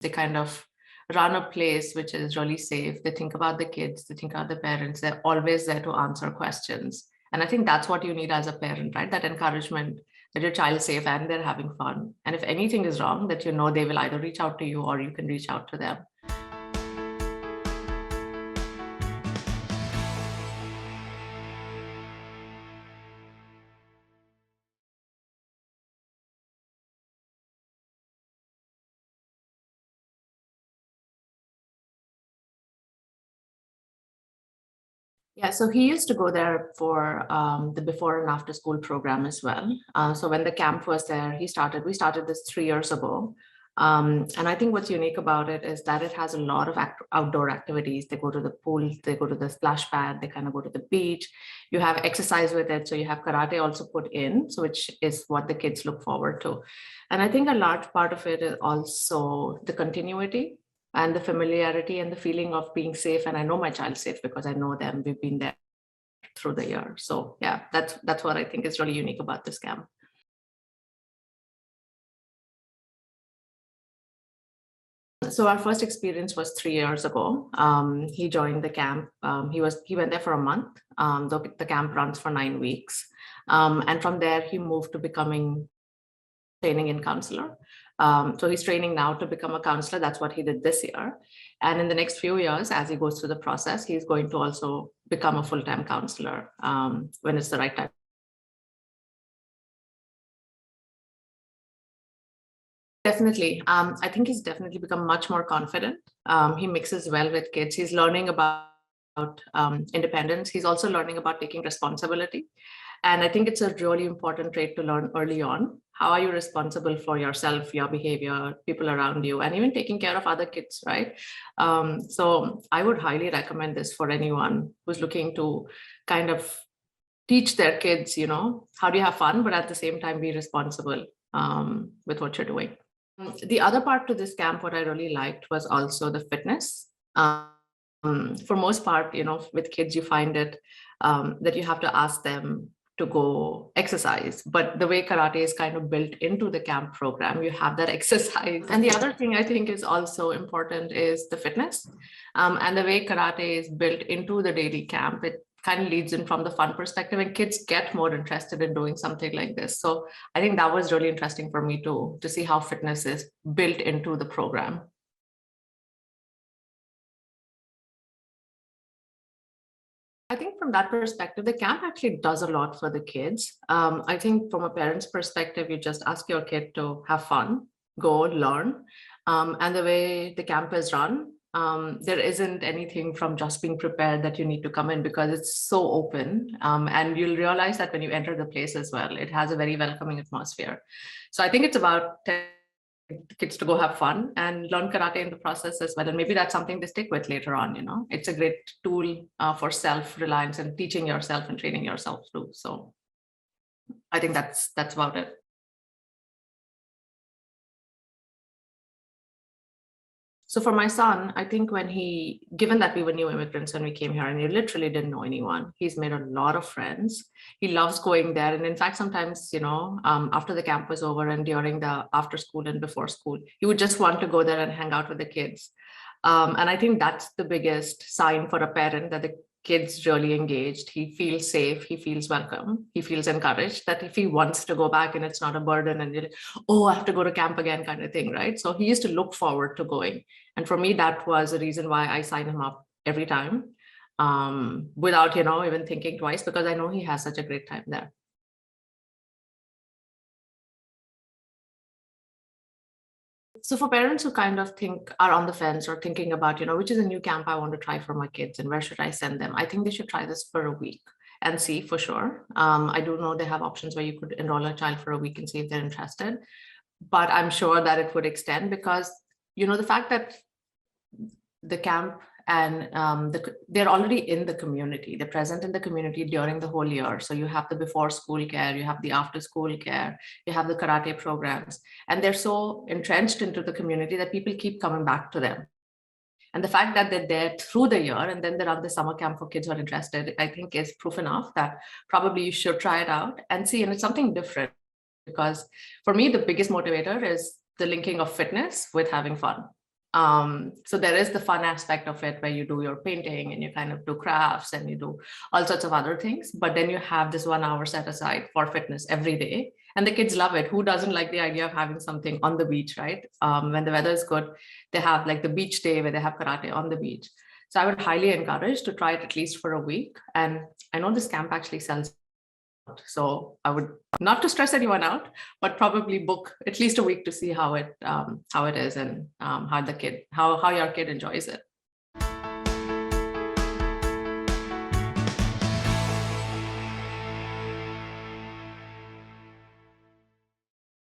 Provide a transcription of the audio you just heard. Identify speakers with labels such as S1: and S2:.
S1: They kind of run a place which is really safe. They think about the kids, they think about the parents. They're always there to answer questions. And I think that's what you need as a parent, right? That encouragement that your child is safe and they're having fun. And if anything is wrong, that you know they will either reach out to you or you can reach out to them. Yeah, so he used to go there for the before and after school program as well. So when the camp was there, we started this 3 years ago. And I think what's unique about it is that it has a lot of outdoor activities. They go to the pool, they go to the splash pad, they kind of go to the beach. You have exercise with it. So you have karate also put in, so which is what the kids look forward to. And I think a large part of it is also the continuity and the familiarity and the feeling of being safe. And I know my child's safe because I know them. We've been there through the year. So yeah, that's what I think is really unique about this camp. So our first experience was 3 years ago. He joined the camp. He went there for a month. The camp runs for 9 weeks. And from there, he moved to becoming training in counselor. So he's training now to become a counselor. That's what he did this year. And in the next few years, as he goes through the process, he's going to also become a full-time counselor when it's the right time. Definitely. I think he's definitely become much more confident. He mixes well with kids. He's learning about independence. He's also learning about taking responsibility. And I think it's a really important trait to learn early on. How are you responsible for yourself, your behavior, people around you, and even taking care of other kids, right? So I would highly recommend this for anyone who's looking to kind of teach their kids, how do you have fun, but at the same time be responsible with what you're doing. The other part to this camp, what I really liked was also the fitness. For most part, with kids, you find it that you have to ask them to go exercise, but the way karate is kind of built into the camp program, you have that exercise. And the other thing I think is also important is the fitness, and the way karate is built into the daily camp. It kind of leads in from the fun perspective, and kids get more interested in doing something like this. So I think that was really interesting for me to see how fitness is built into the program. I think from that perspective, the camp actually does a lot for the kids. I think from a parent's perspective, you just ask your kid to have fun, go learn. And the way the camp is run, there isn't anything from just being prepared that you need to come in, because it's so open. And you'll realize that when you enter the place as well, it has a very welcoming atmosphere. So I think it's about kids to go have fun and learn karate in the process as well. And maybe that's something they stick with later on. It's a great tool for self-reliance and teaching yourself and training yourself too. So I think that's about it. So for my son, I think given that we were new immigrants when we came here and he literally didn't know anyone, he's made a lot of friends. He loves going there. And in fact, sometimes, after the camp was over and during the after school and before school, he would just want to go there and hang out with the kids. And I think that's the biggest sign for a parent, that the kid's really engaged. He feels safe. He feels welcome. He feels encouraged, that if he wants to go back and it's not a burden and you're like, oh, I have to go to camp again kind of thing, right? So he used to look forward to going. And for me, that was the reason why I sign him up every time without, even thinking twice, because I know he has such a great time there. So for parents who kind of are on the fence or thinking about, which is a new camp I want to try for my kids and where should I send them? I think they should try this for a week and see for sure. I do know they have options where you could enroll a child for a week and see if they're interested, but I'm sure that it would extend because, the fact that the camp and they're already in the community, they're present in the community during the whole year. So you have the before school care, you have the after school care, you have the karate programs, and they're so entrenched into the community that people keep coming back to them. And the fact that they're there through the year and then they run the summer camp for kids who are interested, I think is proof enough that probably you should try it out and see. And it's something different, because for me, the biggest motivator is the linking of fitness with having fun. So there is the fun aspect of it where you do your painting and you kind of do crafts and you do all sorts of other things. But then you have this 1 hour set aside for fitness every day. And the kids love it. Who doesn't like the idea of having something on the beach, right? When the weather is good, they have like the beach day where they have karate on the beach. So I would highly encourage to try it at least for a week. And I know this camp actually sells. So I would, not to stress anyone out, but probably book at least a week to see how it is and how your kid enjoys it.